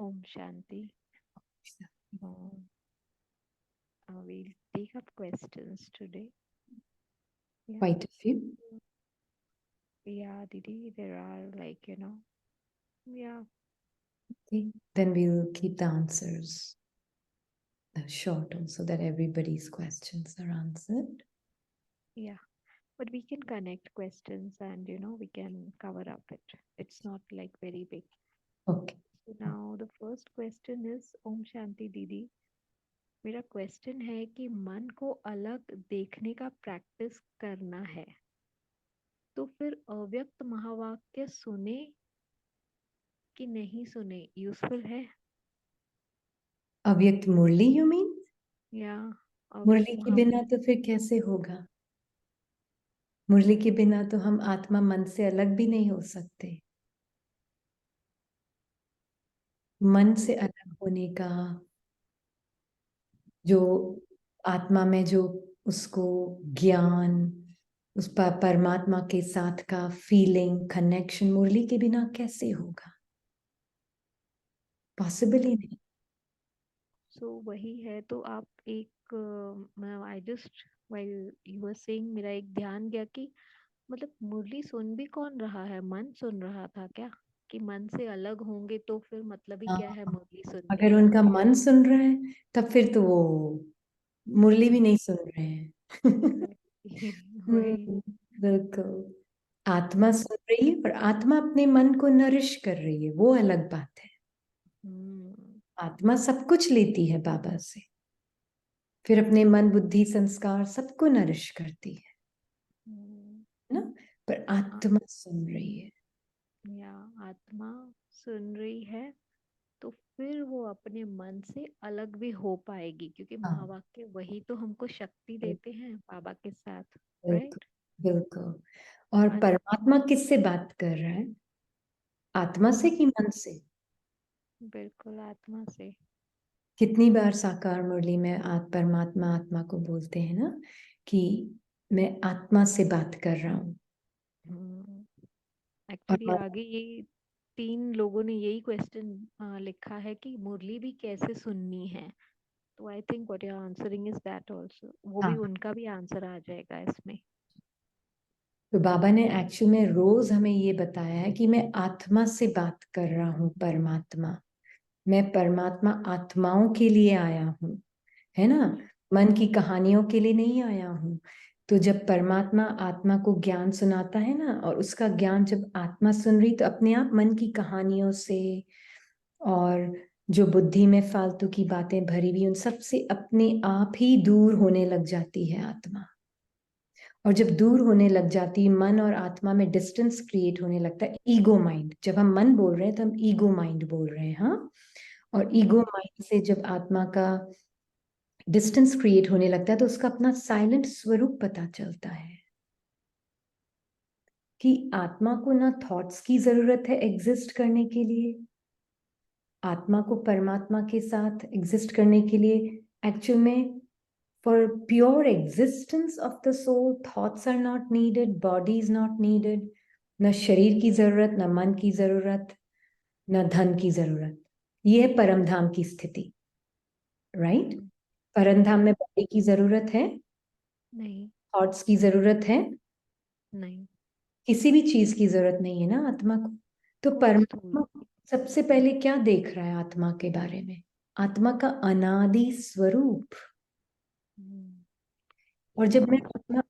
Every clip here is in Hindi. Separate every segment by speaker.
Speaker 1: Om Shanti. We'll take up questions today. Yeah.
Speaker 2: Quite a few.
Speaker 1: Yeah, Didi, there are yeah.
Speaker 2: Okay. Then we'll keep the answers short so that everybody's questions are answered.
Speaker 1: Yeah. But we can connect questions and, we can cover up it. It's not like very big.
Speaker 2: Okay.
Speaker 1: So now the first question is Om Shanti Didi. मेरा क्वेश्चन है कि मन को अलग देखने का प्रैक्टिस करना है तो फिर अव्यक्त महावाक्य सुने कि नहीं सुने यूजफुल है
Speaker 2: अव्यक्त मुरली यू मीन?
Speaker 1: या
Speaker 2: मुरली
Speaker 1: अव्यक्त
Speaker 2: के बिना तो फिर कैसे होगा? मुरली के बिना तो हम आत्मा मन से अलग भी नहीं हो सकते। मन से अलग होने का जो आत्मा में जो उसको ज्ञान, उस पर परमात्मा के साथ का फीलिंग कनेक्शन मुरली के बिना कैसे होगा? पॉसिबल ही नहीं।
Speaker 1: सो वही है तो आप एक I just while you were saying मेरा एक ध्यान गया कि मतलब मुरली सुन भी कौन रहा है मन सुन रहा था क्या कि मन से अलग होंगे तो फिर मतलब ही क्या है
Speaker 2: हाँ,
Speaker 1: मुरली सुन के
Speaker 2: अगर उनका मन सुन रहा है तब फिर तो वो मुरली भी नहीं सुन रहे हैं।
Speaker 1: वही
Speaker 2: बिल्कुल। आत्मा सुन रही है और आत्मा अपने मन को नरिश कर रही है, वो अलग बात है। आत्मा सब कुछ लेती है बाबा से, फिर अपने मन बुद्धि संस्कार सबको नरिश करती है ना, पर आत्मा सुन रही है।
Speaker 1: या आत्मा सुन रही है तो फिर वो अपने मन से अलग भी हो पाएगी क्योंकि
Speaker 2: हाँ,
Speaker 1: महावाक्य वही तो हमको शक्ति देते हैं बाबा के साथ
Speaker 2: बिल्कुल
Speaker 1: राइट
Speaker 2: बिल्कुल। और परमात्मा किससे बात कर रहा है? आत्मा से कि मन से?
Speaker 1: बिल्कुल आत्मा से
Speaker 2: कितनी बार साकार मुरली में परमात्मा आत्मा को बोलते हैं ना कि मैं आत्मा से बात कर रहा हूँ।
Speaker 1: एक्चुअली
Speaker 2: और
Speaker 1: आगे ये 3 लोगों ने यही क्वेश्चन लिखा है कि मुरली भी कैसे सुननी है तो I think what you are answering is that also वो भी
Speaker 2: हाँ,
Speaker 1: उनका भी आंसर आ जाएगा इसमें
Speaker 2: तो बाबा ने एक्चुअल में रोज हमें ये बताया है कि मैं आत्मा से बात कर रहा हूँ। परमात्मा, मैं परमात्मा आत्माओं के लिए आया हूँ, है ना, मन की कहानियों के लिए नहीं आया हूँ। तो जब परमात्मा आत्मा को ज्ञान सुनाता है ना, और उसका ज्ञान जब आत्मा सुन रही तो अपने आप मन की कहानियों से और जो बुद्धि में फालतू की बातें भरी हुई उन सब से अपने आप ही दूर होने लग जाती है आत्मा। और जब दूर होने लग जाती, मन और आत्मा में डिस्टेंस क्रिएट होने लगता है। ईगो माइंड, जब हम मन बोल रहे हैं तो हम ईगो माइंड बोल रहे हैं, हाँ। और ईगो माइंड से जब आत्मा का डिस्टेंस क्रिएट होने लगता है तो उसका अपना साइलेंट स्वरूप पता चलता है कि आत्मा को ना थॉट्स की जरूरत है एग्जिस्ट करने के लिए। आत्मा को परमात्मा के साथ एग्जिस्ट करने के लिए एक्चुअल में for pure existence of the soul thoughts are not needed, body is not needed. न शरीर की जरूरत, न मन की जरूरत, न धन की जरूरत। ये है परम धाम की स्थिति, राइट? परम धाम में बॉडी की जरूरत है,
Speaker 1: नहीं
Speaker 2: थॉट्स की जरूरत है,
Speaker 1: नहीं
Speaker 2: किसी भी चीज की जरूरत नहीं है ना आत्मा को। तो
Speaker 1: वो स्थूल
Speaker 2: परमात्मा सबसे पहले क्या देख रहा है आत्मा के बारे में? आत्मा का अनादि स्वरूप। और जब मैं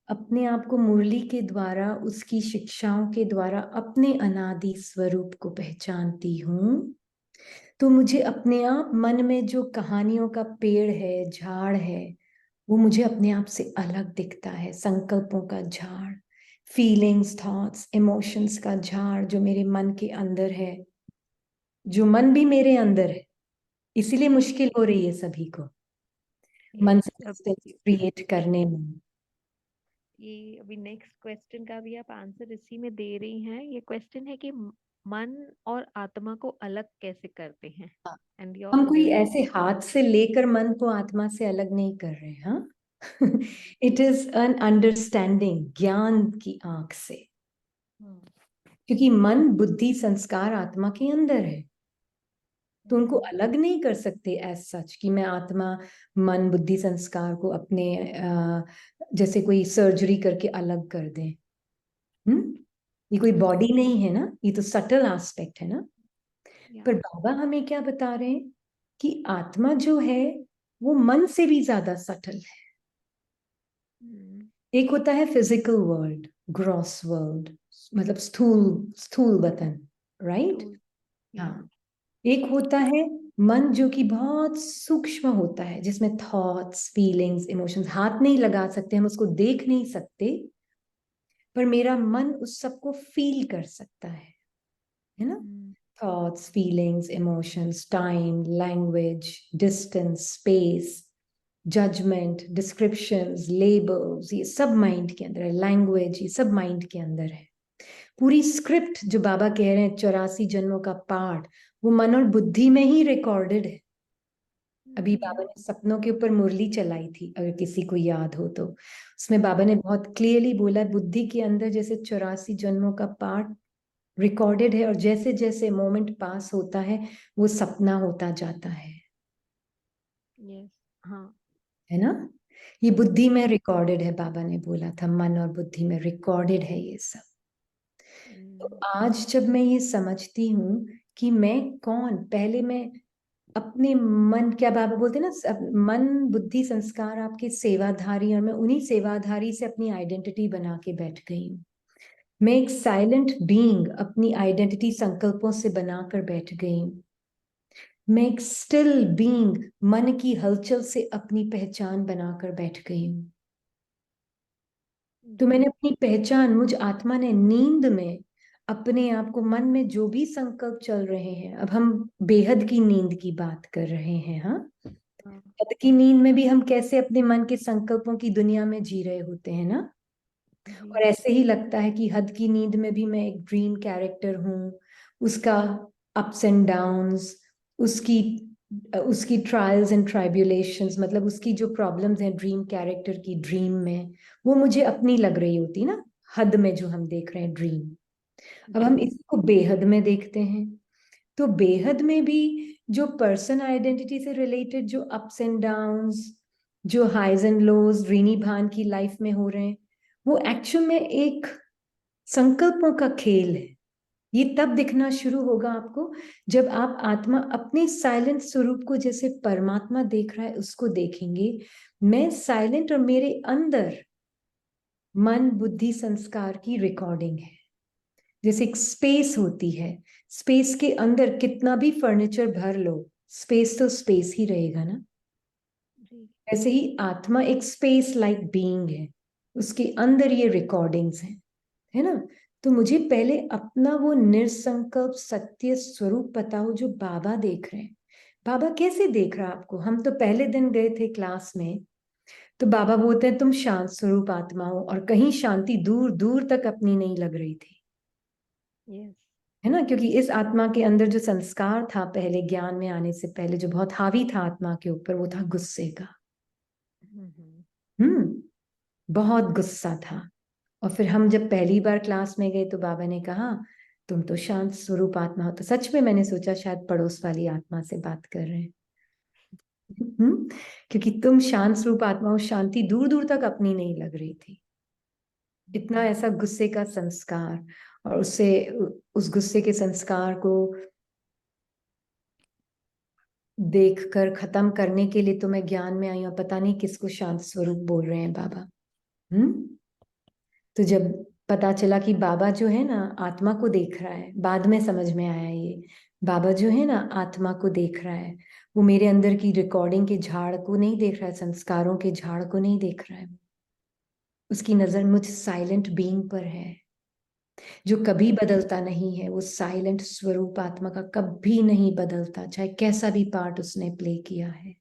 Speaker 2: अपने आप को मुरली के द्वारा, उसकी शिक्षाओं के द्वारा अपने अनादि स्वरूप को पहचानती हूँ तो मुझे अपने आप मन में जो कहानियों का पेड़ है, झाड़ है, वो मुझे अपने आप से अलग दिखता है। संकल्पों का झाड़, फीलिंग्स, थॉट्स, इमोशंस का झाड़ जो मेरे मन के अंदर है, जो मन भी मेरे अंदर है। इसीलिए मुश्किल हो रही है सभी को मन
Speaker 1: यस
Speaker 2: से
Speaker 1: अब
Speaker 2: डिस्टेंस क्रिएट करने में।
Speaker 1: ये अभी नेक्स्ट क्वेश्चन का भी आप आंसर इसी में दे रही हैं ये क्वेश्चन है कि मन और आत्मा को अलग कैसे करते हैं एंड
Speaker 2: हम
Speaker 1: योर
Speaker 2: कोई
Speaker 1: व्यूज
Speaker 2: ऐसे हाथ से लेकर मन को आत्मा से अलग नहीं कर रहे, हाँ। इट इज एन अंडरस्टैंडिंग, ज्ञान की आंख से, क्योंकि मन बुद्धि संस्कार आत्मा के अंदर है। तो उनको अलग नहीं कर सकते एज सच कि मैं आत्मा मन बुद्धि संस्कार को अपने जैसे कोई सर्जरी करके अलग कर दें। ये कोई बॉडी नहीं है ना, ये तो सटल एस्पेक्ट है ना।
Speaker 1: या
Speaker 2: पर बाबा हमें क्या बता रहे हैं कि आत्मा जो है वो मन से भी ज्यादा सटल है। एक होता है फिजिकल वर्ल्ड, ग्रॉस वर्ल्ड, मतलब स्थूल स्थूल वतन, राइट।
Speaker 1: टूल या
Speaker 2: हाँ, एक होता है मन जो कि बहुत सूक्ष्म होता है, जिसमें थॉट्स फीलिंग्स इमोशंस, हाथ नहीं लगा सकते हम, उसको देख नहीं सकते, पर मेरा मन उस सबको फील कर सकता है ना। Thoughts feelings emotions time language distance space judgement descriptions labels, ये सब माइंड के अंदर है। लैंग्वेज, ये सब माइंड के अंदर है। पूरी स्क्रिप्ट जो बाबा कह रहे हैं 84 जन्मों का पाठ, वो मन और बुद्धि में ही रिकॉर्डेड है। अभी बाबा ने सपनों के ऊपर मुरली चलाई थी, अगर किसी को याद हो तो उसमें बाबा ने बहुत क्लियरली बोला बुद्धि के अंदर जैसे 84 जन्मों का पाठ रिकॉर्डेड है, और जैसे जैसे मोमेंट पास होता है वो सपना होता जाता है।
Speaker 1: यस हाँ
Speaker 2: है ना। ये बुद्धि में रिकॉर्डेड है, बाबा ने बोला था मन और बुद्धि में रिकॉर्डेड है ये सब। तो आज जब मैं ये समझती हूँ कि मैं कौन, पहले मैं अपने मन, क्या बाबा बोलते हैं ना, मन बुद्धि संस्कार आपके सेवाधारी, और मैं उन्हीं सेवाधारी से अपनी आइडेंटिटी बना के बैठ गई हूँ। मैं एक साइलेंट बीइंग अपनी आइडेंटिटी संकल्पों से बनाकर बैठ गई हूँ। मैं एक स्टिल बीइंग मन की हलचल से अपनी पहचान बनाकर बैठ गई हूँ। तो मैंने अपनी पहचान, मुझ आत्मा ने नींद में अपने आप को, मन में जो भी संकल्प चल रहे हैं, अब हम बेहद की नींद की बात कर रहे हैं, हाँ। हद की नींद में भी हम कैसे अपने मन के संकल्पों की दुनिया में जी रहे होते हैं ना। और ऐसे ही लगता है कि हद की नींद में भी मैं एक ड्रीम कैरेक्टर हूँ, उसका अप्स एंड डाउन्स, उसकी उसकी ट्रायल्स एंड ट्राइब्यूलेशंस, मतलब उसकी जो प्रॉब्लम्स हैं ड्रीम कैरेक्टर की ड्रीम में, वो मुझे अपनी लग रही होती ना, हद में जो हम देख रहे हैं ड्रीम। अब हम इसको बेहद में देखते हैं, तो बेहद में भी जो पर्सन आइडेंटिटी से रिलेटेड जो अप्स एंड डाउन्स, जो हाइज एंड लोज रीनी भान की लाइफ में हो रहे हैं, वो एक्चुअल में एक संकल्पों का खेल है। ये तब दिखना शुरू होगा आपको जब आप आत्मा अपने साइलेंट स्वरूप को जैसे परमात्मा देख रहा है उसको देखेंगे। मैं साइलेंट और मेरे अंदर मन बुद्धि संस्कार की रिकॉर्डिंग है। जैसे एक स्पेस होती है, स्पेस के अंदर कितना भी फर्नीचर भर लो, स्पेस तो स्पेस ही रहेगा ना। ऐसे ही आत्मा एक स्पेस लाइक बीइंग है, उसके अंदर ये रिकॉर्डिंग्स हैं, है ना। तो मुझे पहले अपना वो निरसंकल्प सत्य स्वरूप पता हो जो बाबा देख रहे हैं। बाबा कैसे देख रहा आपको? हम तो पहले दिन गए थे क्लास में, तो बाबा बोलते हैं तुम शांत स्वरूप आत्मा हो, और कहीं शांति दूर दूर तक अपनी नहीं लग रही थी, है ना। क्योंकि इस आत्मा के अंदर जो संस्कार था पहले ज्ञान में आने से पहले, जो बहुत हावी था आत्मा के ऊपर, वो था गुस्से का। बहुत गुस्सा था। और फिर हम जब पहली बार क्लास में गए तो बाबा ने कहा तुम तो शांत स्वरूप आत्मा हो। तो सच में मैंने सोचा शायद पड़ोस वाली आत्मा से बात कर रहे हैं। क्योंकि तुम शांत स्वरूप आत्मा हो, शांति दूर दूर तक अपनी नहीं लग रही थी। इतना ऐसा गुस्से का संस्कार, और उससे उस गुस्से के संस्कार को देखकर खत्म करने के लिए तो मैं ज्ञान में आई हूँ, पता नहीं किसको शांत स्वरूप बोल रहे हैं बाबा। तो जब पता चला कि बाबा जो है ना आत्मा को देख रहा है, बाद में समझ में आया ये, बाबा जो है ना आत्मा को देख रहा है, वो मेरे अंदर की रिकॉर्डिंग के झाड़ को नहीं देख रहा है, संस्कारों के झाड़ को नहीं देख रहा है। उसकी नजर मुझ साइलेंट बीइंग पर है जो कभी बदलता नहीं है। वो साइलेंट स्वरूप आत्मा का कभी नहीं बदलता, चाहे कैसा भी पार्ट उसने प्ले किया है।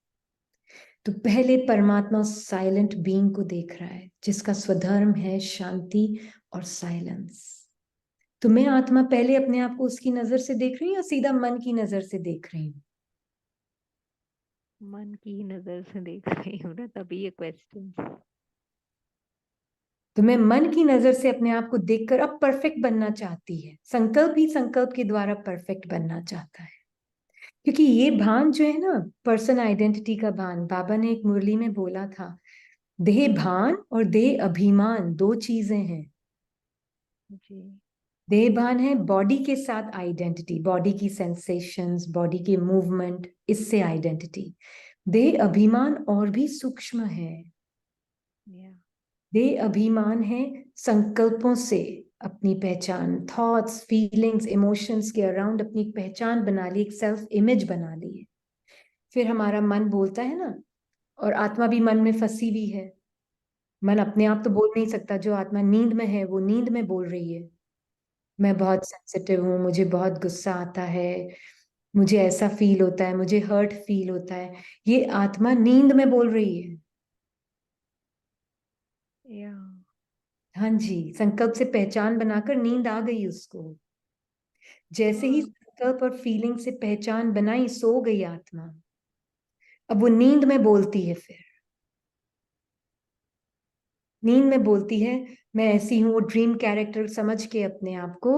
Speaker 2: तो पहले परमात्मा उस साइलेंट बीइंग को देख रहा है जिसका स्वधर्म है शांति और साइलेंस। तो मैं आत्मा पहले अपने आप को उसकी नजर से देख रही हूँ या सीधा मन की नजर से देख रही हूँ?
Speaker 1: मन की नजर से देख रही हूँ ना, तभी ये क्वेश्चन।
Speaker 2: तो मैं मन की नजर से अपने आप को देखकर अब परफेक्ट बनना चाहती है। संकल्प ही संकल्प के द्वारा परफेक्ट बनना चाहता है। क्योंकि ये भान जो है ना, पर्सन आइडेंटिटी का भान, बाबा ने एक मुरली में बोला था, देह भान और देह अभिमान दो चीजें हैं।
Speaker 1: जी।
Speaker 2: देह भान है बॉडी के साथ आइडेंटिटी, बॉडी की सेंसेशंस, बॉडी के मूवमेंट, इससे आइडेंटिटी। देह अभिमान और भी सूक्ष्म है।
Speaker 1: या
Speaker 2: देह अभिमान है संकल्पों से अपनी पहचान, थॉट्स, फीलिंग्स, इमोशंस के अराउंड अपनी पहचान बना ली, एक सेल्फ इमेज बना ली है। फिर हमारा मन बोलता है ना, और आत्मा भी मन में फंसी हुई है। मन अपने आप तो बोल नहीं सकता, जो आत्मा नींद में है वो नींद में बोल रही है, मैं बहुत सेंसिटिव हूँ, मुझे बहुत गुस्सा आता है, मुझे ऐसा फील होता है, मुझे हर्ट फील होता है। ये आत्मा नींद में बोल रही है।
Speaker 1: या
Speaker 2: हाँ जी, संकल्प से पहचान बनाकर नींद आ गई उसको। जैसे ही
Speaker 1: हाँ।
Speaker 2: संकल्प और फीलिंग से पहचान बनाई, सो गई आत्मा। अब वो नींद में बोलती है, फिर नींद में बोलती है, मैं ऐसी हूँ। वो ड्रीम कैरेक्टर समझ के अपने आप को,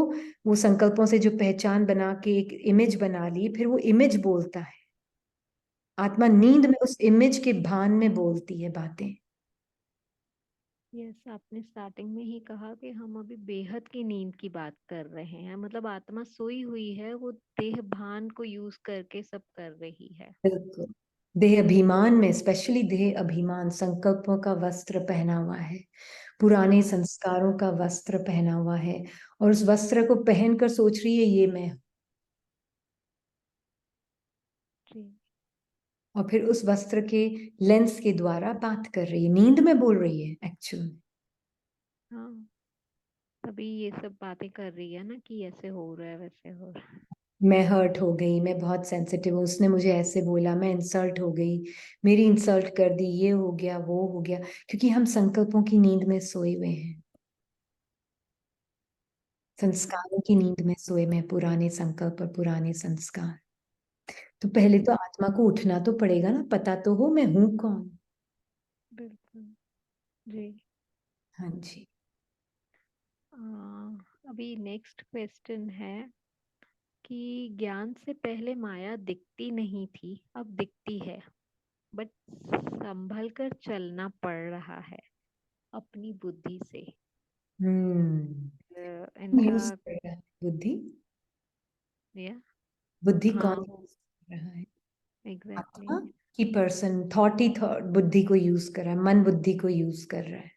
Speaker 2: वो संकल्पों से जो पहचान बना के एक इमेज बना ली, फिर वो इमेज बोलता है। आत्मा नींद में उस इमेज के भान में बोलती है बातें।
Speaker 1: यस, आपने स्टार्टिंग में ही कहा कि हम अभी बेहद की नींद की बात कर रहे हैं, मतलब आत्मा सोई हुई है, वो देह भान को यूज करके सब कर रही है।
Speaker 2: बिल्कुल। देह अभिमान में, स्पेशली देह अभिमान, संकल्पों का वस्त्र पहना हुआ है, पुराने संस्कारों का वस्त्र पहना हुआ है, और उस वस्त्र को पहनकर सोच रही है ये मैं हूं।
Speaker 1: जी।
Speaker 2: और फिर उस वस्त्र के लेंस के द्वारा बात कर रही है, नींद में बोल रही है एक्चुअल में।
Speaker 1: हाँ, तभी ये सब बातें कर रही है ना कि ऐसे हो रहा है, वैसे हो रहा है।
Speaker 2: मैं हर्ट हो गई, मैं बहुत सेंसिटिव हूँ, उसने मुझे ऐसे बोला, मैं इंसल्ट हो गई, मेरी इंसल्ट कर दी, ये हो गया वो हो गया, क्योंकि हम संकल्पों की नींद में सोए हुए हैं,
Speaker 1: जी।
Speaker 2: संस्कारों की नींद में सोए में, पुराने संकल्प और पुराने संस्कार। तो पहले तो आत्मा को उठना तो पड़ेगा ना, पता तो हो मैं हूं कौन।
Speaker 1: बिल्कुल। जी।
Speaker 2: हाँ जी।
Speaker 1: अभी नेक्स्ट क्वेश्चन है कि ज्ञान से पहले माया दिखती नहीं थी, अब दिखती है, बट संभल कर चलना पड़ रहा है अपनी बुद्धि से। इनका
Speaker 2: यूज कर रहा है बुद्धि?
Speaker 1: या
Speaker 2: बुद्धि कौन
Speaker 1: हाँ, वो
Speaker 2: यूज कर रहा है?
Speaker 1: एग्जैक्टली।
Speaker 2: आत्मा की पर्सन, थॉट ही थॉट बुद्धि को यूज कर रहा है, मन बुद्धि को यूज कर रहा है।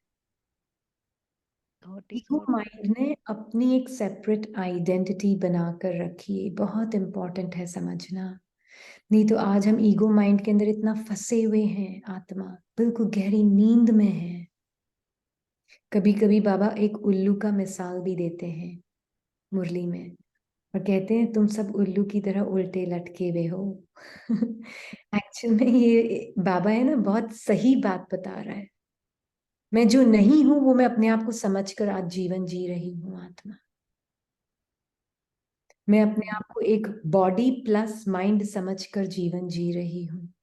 Speaker 1: थॉट ही
Speaker 2: ईगो
Speaker 1: थॉट को।
Speaker 2: माइंड ने अपनी एक सेपरेट आइडेंटिटी बनाकर रखी है, बहुत इंपॉर्टेंट है समझना। नहीं तो आज हम ईगो माइंड के अंदर इतना फंसे हुए हैं, आत्मा बिल्कुल गहरी नींद में है। कभी कभी बाबा एक उल्लू का मिसाल भी देते हैं मुरली में, और कहते हैं तुम सब उल्लू की तरह उल्टे लटके हुए हो। एक्चुअल में ये बाबा है ना, बहुत सही बात बता रहा है। मैं जो नहीं हूं वो मैं अपने आप को समझकर आज जीवन जी रही हूँ आत्मा। मैं अपने आप को एक बॉडी प्लस माइंड समझकर जीवन जी रही हूँ।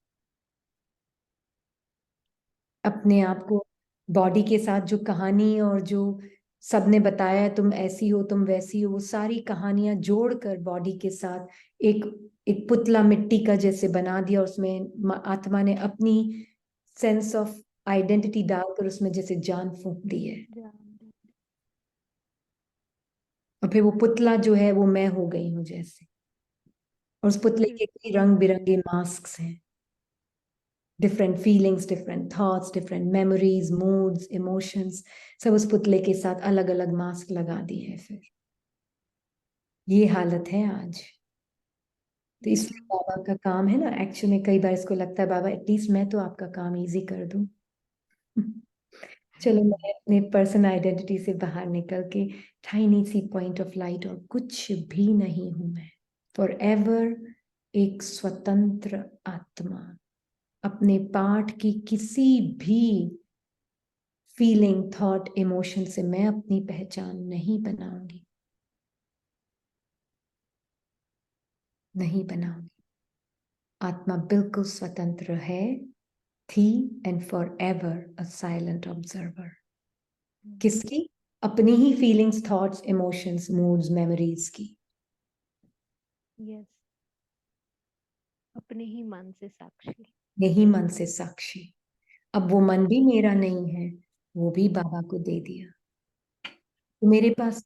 Speaker 2: अपने आप को बॉडी के साथ जो कहानी और जो सबने बताया है, तुम ऐसी हो तुम वैसी हो, वो सारी कहानियां जोड़कर बॉडी के साथ एक एक पुतला मिट्टी का जैसे बना दिया, उसमें आत्मा ने अपनी सेंस ऑफ आइडेंटिटी डालकर उसमें जैसे जान फूंक दी है।
Speaker 1: जान।
Speaker 2: और फिर वो पुतला जो है वो मैं हो गई हूँ जैसे, और उस पुतले के कई रंग बिरंगे मास्क हैं, different feelings, different thoughts, different memories, moods, emotions, सब उस पुतले के साथ अलग अलग मास्क लगा दिए हैं। फिर ये हालत है आज। तो
Speaker 1: या
Speaker 2: इसलिए बाबा का काम है ना, एक्चुअली में कई बार इसको लगता है बाबा एटलीस्ट मैं तो आपका काम इजी कर दूं। चलो मैं अपने पर्सन आइडेंटिटी से बाहर निकल के टाइनी सी पॉइंट ऑफ लाइट और कुछ भी नहीं हूं मैं, फॉर एवर एक स्वतंत्र आत्मा, अपने पाठ की किसी भी फीलिंग, थॉट, इमोशन से मैं अपनी पहचान नहीं बनाऊंगी, नहीं बनाऊंगी। आत्मा बिल्कुल स्वतंत्र है, थी and for ever a silent observer. किसकी? अपनी ही feelings, thoughts, emotions, moods, memories की।
Speaker 1: यस। अपने ही मन से साक्षी।
Speaker 2: यही मन से साक्षी। अब वो मन भी मेरा नहीं है, वो भी बाबा को दे दिया, तो मेरे पास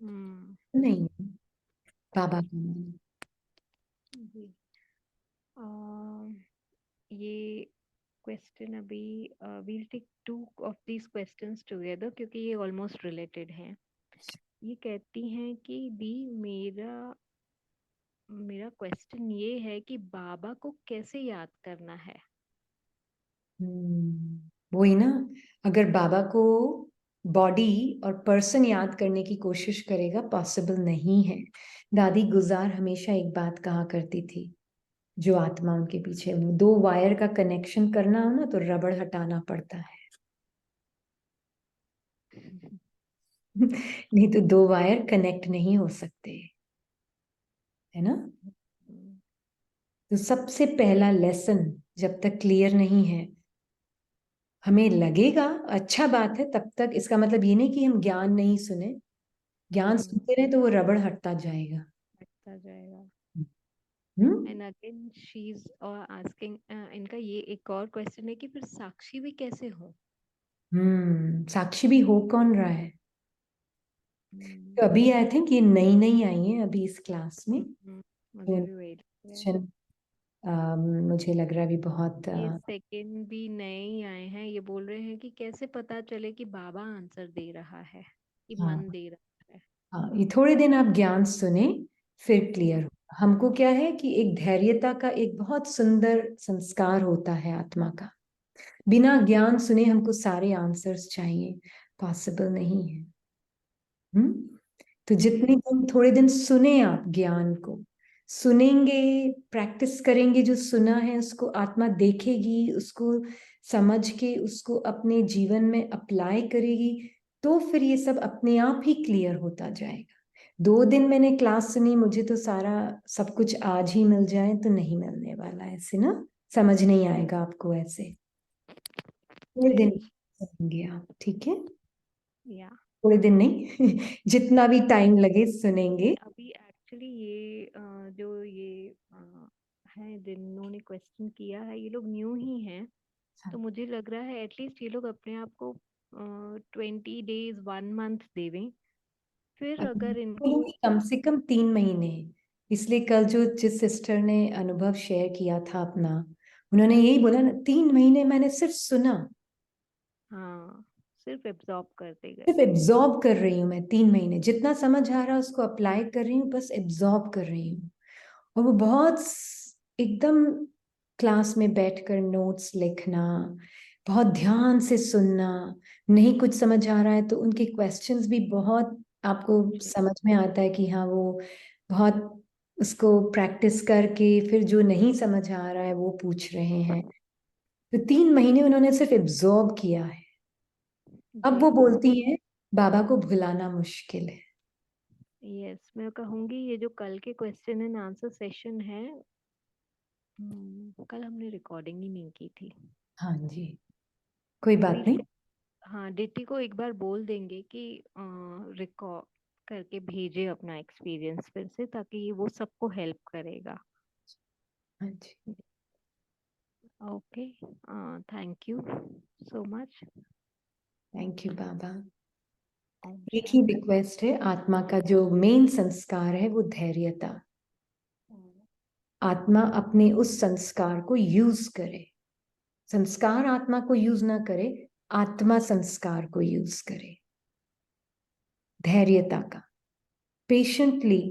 Speaker 1: हम्म।
Speaker 2: नहीं है बाबा का मन।
Speaker 1: जी। ये क्वेश्चन अभी we'll take two of these questions together क्योंकि ये ऑलमोस्ट रिलेटेड हैं। ये कहती हैं कि दी मेरा मेरा क्वेश्चन ये है कि बाबा को कैसे याद करना है।
Speaker 2: वही ना, अगर बाबा को बॉडी और पर्सन याद करने की कोशिश करेगा, पॉसिबल नहीं है। दादी गुजार हमेशा एक बात कहा करती थी, जो आत्मा उनके पीछे, दो वायर का कनेक्शन करना हो ना तो रबड़ हटाना पड़ता है। नहीं तो दो वायर कनेक्ट नहीं हो सकते, है ना। तो सबसे पहला लेसन जब तक क्लियर नहीं है, हमें लगेगा अच्छा बात है तब तक, इसका मतलब ये नहीं कि हम ज्ञान नहीं सुने, ज्ञान सुनते रहे तो वो रबड़ हटता जाएगा।
Speaker 1: हटता जाएगा।
Speaker 2: Hmm.
Speaker 1: And again she is asking, इनका ये एक और क्वेश्चन है कि फिर साक्षी भी कैसे हो।
Speaker 2: साक्षी भी हो कौन रहा है।
Speaker 1: हम्म,
Speaker 2: तो अभी आई थिंक ये नई नई आई है अभी इस क्लास में,
Speaker 1: मुझे
Speaker 2: तो
Speaker 1: भी वही लगता है।
Speaker 2: क्वेश्चन मुझे लग रहा है अभी बहुत
Speaker 1: ये सेकंड भी नए ही आए हैं। ये बोल रहे हैं कि कैसे पता चले कि बाबा आंसर दे रहा है कि
Speaker 2: हाँ
Speaker 1: मन दे रहा है।
Speaker 2: हाँ, ये थोड़े दिन आप ज्ञान सुने फिर क्लियर होगा। हमको क्या है कि एक धैर्यता का एक बहुत सुंदर संस्कार होता है आत्मा का। बिना ज्ञान सुने हमको सारे आंसर्स चाहिए, पॉसिबल नहीं है। तो जितने
Speaker 1: जी।
Speaker 2: दिन, थोड़े दिन सुने आप ज्ञान को, सुनेंगे, प्रैक्टिस करेंगे, जो सुना है उसको आत्मा देखेगी, उसको समझ के उसको अपने जीवन में अप्लाई करेगी, तो फिर ये सब अपने आप ही क्लियर होता जाएगा। 2 दिन मैंने क्लास सुनी, मुझे तो सारा सब कुछ आज ही मिल जाए तो नहीं मिलने वाला ऐसे ना, समझ नहीं आएगा आपको ऐसे। थोड़े दिन
Speaker 1: जी।
Speaker 2: सुनेंगे आप, ठीक है।
Speaker 1: या
Speaker 2: थोड़े दिन नहीं, जितना भी टाइम लगे सुनेंगे।
Speaker 1: अभी एक्चुअली ये जो ये है जिन्होंने क्वेश्चन किया है ये लोग न्यू ही हैं। तो मुझे लग रहा है एटलीस्ट ये लोग अपने आप को 20 डेज 1 मंथ देवें। फिर अगर इनको
Speaker 2: बोलूंगी कम से कम 3 महीने। इसलिए कल जो जिस सिस्टर ने अनुभव शेयर किया था अपना, उन्होंने यही बोला ना, 3 महीने मैंने सिर्फ सुना,
Speaker 1: हाँ सिर्फ एब्जॉर्ब करते
Speaker 2: सिर्फ
Speaker 1: गए।
Speaker 2: एब्जॉर्ब कर रही हूँ मैं। 3 महीने जितना समझ आ रहा है उसको अप्लाई कर रही हूँ, बस एब्जॉर्ब कर रही हूँ। और वो बहुत एकदम क्लास में बैठकर नोट्स लिखना, बहुत ध्यान से सुनना, नहीं कुछ समझ आ रहा है तो उनके क्वेश्चंस भी बहुत आपको
Speaker 1: जी।
Speaker 2: समझ में आता है कि हाँ वो बहुत उसको प्रैक्टिस करके फिर जो नहीं समझ आ रहा है वो पूछ रहे हैं। तो 3 महीने उन्होंने सिर्फ एब्जॉर्ब किया है। अब
Speaker 1: जी।
Speaker 2: वो बोलती हैं बाबा को भुलाना मुश्किल है।
Speaker 1: यस मैं कहूँगी ये जो कल के क्वेश्चन एंड आंसर सेशन है, कल हमने रिकॉर्डिंग ही नहीं की थी।
Speaker 2: हाँ जी, कोई बात
Speaker 1: वील
Speaker 2: नहीं।
Speaker 1: हाँ डिटी को एक बार बोल देंगे कि रिकॉर्ड करके भेजे अपना एक्सपीरियंस फिर से ताकि वो सबको हेल्प करेगा।
Speaker 2: हाँ जी,
Speaker 1: okay. Thank you so much.
Speaker 2: Thank you बाबा।
Speaker 1: ओम
Speaker 2: एक ही
Speaker 1: शांति।
Speaker 2: रिक्वेस्ट है, आत्मा का जो मेन संस्कार है वो धैर्यता। आत्मा अपने उस संस्कार को यूज करे, संस्कार आत्मा को यूज ना करे, आत्मा संस्कार को यूज करे। धैर्यता का, पेशेंटली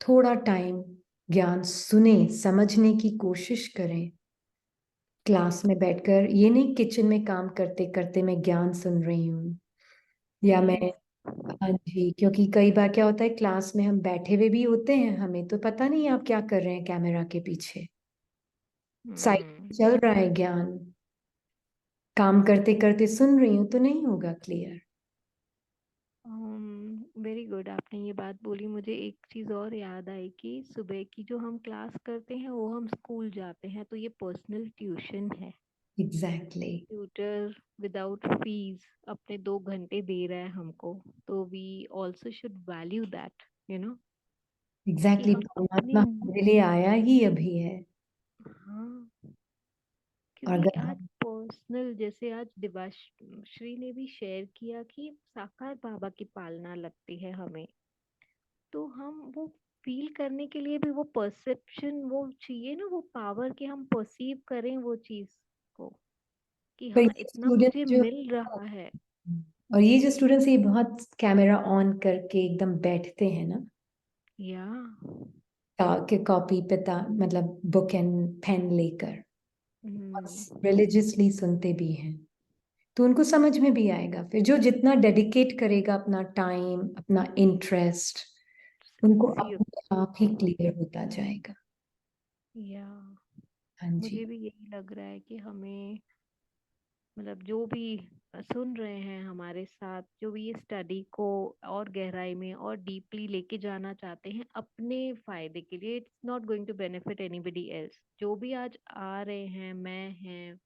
Speaker 2: थोड़ा टाइम ज्ञान सुने, समझने की कोशिश करें। क्लास में बैठकर ये नहीं किचन में काम करते करते मैं ज्ञान सुन रही हूँ, या मैं,
Speaker 1: यस।
Speaker 2: हाँ जी, क्योंकि कई बार क्या होता है क्लास में हम बैठे हुए भी होते हैं, हमें तो पता नहीं आप क्या कर रहे हैं कैमरा के पीछे, साइड चल रहा है ज्ञान, काम करते करते सुन रही हूँ तो नहीं होगा क्लियर।
Speaker 1: Very good. आपने ये बात बोली मुझे एक चीज़ और याद आई कि सुबह की जो हम क्लास करते हैं वो हम स्कूल जाते हैं तो ये पर्सनल ट्यूशन है।
Speaker 2: एग्जैक्टली।
Speaker 1: ट्यूटर विदाउट फीस अपने 2 घंटे दे रहा है हमको, तो we also should value that, you know. कि
Speaker 2: एग्जैक्टली,
Speaker 1: हम अपनी,
Speaker 2: परमात्मा हमारे लिए आया ही अभी है।
Speaker 1: हाँ,
Speaker 2: और
Speaker 1: क्योंकि
Speaker 2: अगर
Speaker 1: आज पर्सनल, जैसे आज दिवाश्री ने भी शेयर किया कि साकार बाबा की पालना लगती है हमें, तो हम वो फील करने के लिए भी वो परसेप्शन वो चाहिए ना, वो पावर कि हम परसीव करें वो चीज को, कि
Speaker 2: पर
Speaker 1: हाँ
Speaker 2: ये
Speaker 1: इतना
Speaker 2: स्टूडेंट
Speaker 1: मुझे
Speaker 2: जो,
Speaker 1: मिल रहा है।
Speaker 2: और ये जो स्टूडेंट्स ये बहुत कैमरा ऑन करके एकदम बैठते हैं ना,
Speaker 1: या
Speaker 2: के कॉपी पे मतलब बुक एंड पेन लेकर
Speaker 1: हम्म,
Speaker 2: रिलीजियसली सुनते भी हैं, तो उनको समझ में भी आएगा। फिर जो जितना डेडिकेट करेगा अपना टाइम, अपना इंटरेस्ट, उनको
Speaker 1: इजी हो।
Speaker 2: अपने आप ही क्लियर होता जाएगा।
Speaker 1: या
Speaker 2: हाँ जी।
Speaker 1: मुझे भी यही लग रहा है कि हमें, मतलब जो भी सुन रहे हैं हमारे साथ, जो भी ये स्टडी को और गहराई में और डीपली लेके जाना चाहते हैं अपने फायदे के लिए, it's not going to benefit anybody else. जो भी आज आ रहे हैं, मैं हैं,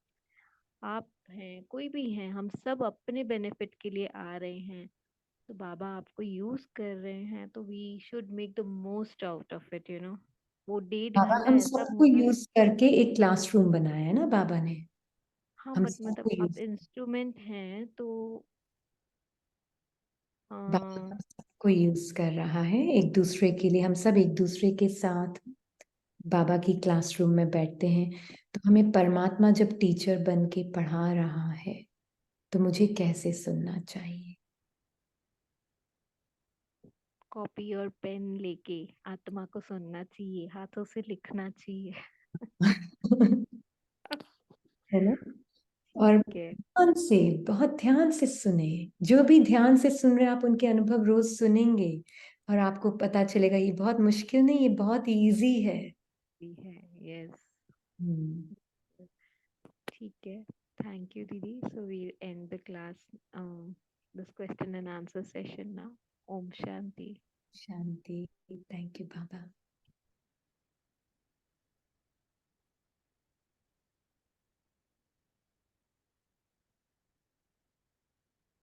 Speaker 1: आप हैं, कोई भी हैं, हम सब अपने बेनिफिट के लिए आ रहे हैं। तो बाबा आपको यूज कर रहे हैं, तो we should make the most out of it, you know. वो 1.5 घंटा
Speaker 2: बाबा हम
Speaker 1: ऐसा
Speaker 2: सबको
Speaker 1: होता है।
Speaker 2: यूज करके एक क्लासरूम बनाया है ना बाबा ने,
Speaker 1: हाँ,
Speaker 2: हम
Speaker 1: बट मतलब
Speaker 2: सबको
Speaker 1: आप
Speaker 2: यूज,
Speaker 1: इंस्ट्रूमेंट हैं तो
Speaker 2: बाबा
Speaker 1: हाँ।
Speaker 2: हम सबको यूज कर रहा है एक दूसरे के लिए। हम सब एक दूसरे के साथ बाबा की क्लासरूम में बैठते हैं, तो हमें परमात्मा जब टीचर बन के पढ़ा रहा है, तो मुझे कैसे सुनना चाहिए?
Speaker 1: कॉपी और पेन लेके आत्मा को सुनना चाहिए, हाथों से लिखना चाहिए।
Speaker 2: है ना? और
Speaker 1: ठीक है।
Speaker 2: ध्यान से, बहुत ध्यान से सुने। जो भी ध्यान से सुन रहे हैं आप, उनके अनुभव रोज सुनेंगे, और आपको पता चलेगा ये बहुत मुश्किल नहीं, ये बहुत इजी है।
Speaker 1: भी है। यस।
Speaker 2: हम्म।
Speaker 1: ठीक है। थैंक यू दीदी, so we end the class, this question and answer session now. ओम शांति।
Speaker 2: शांति। Thank you Baba.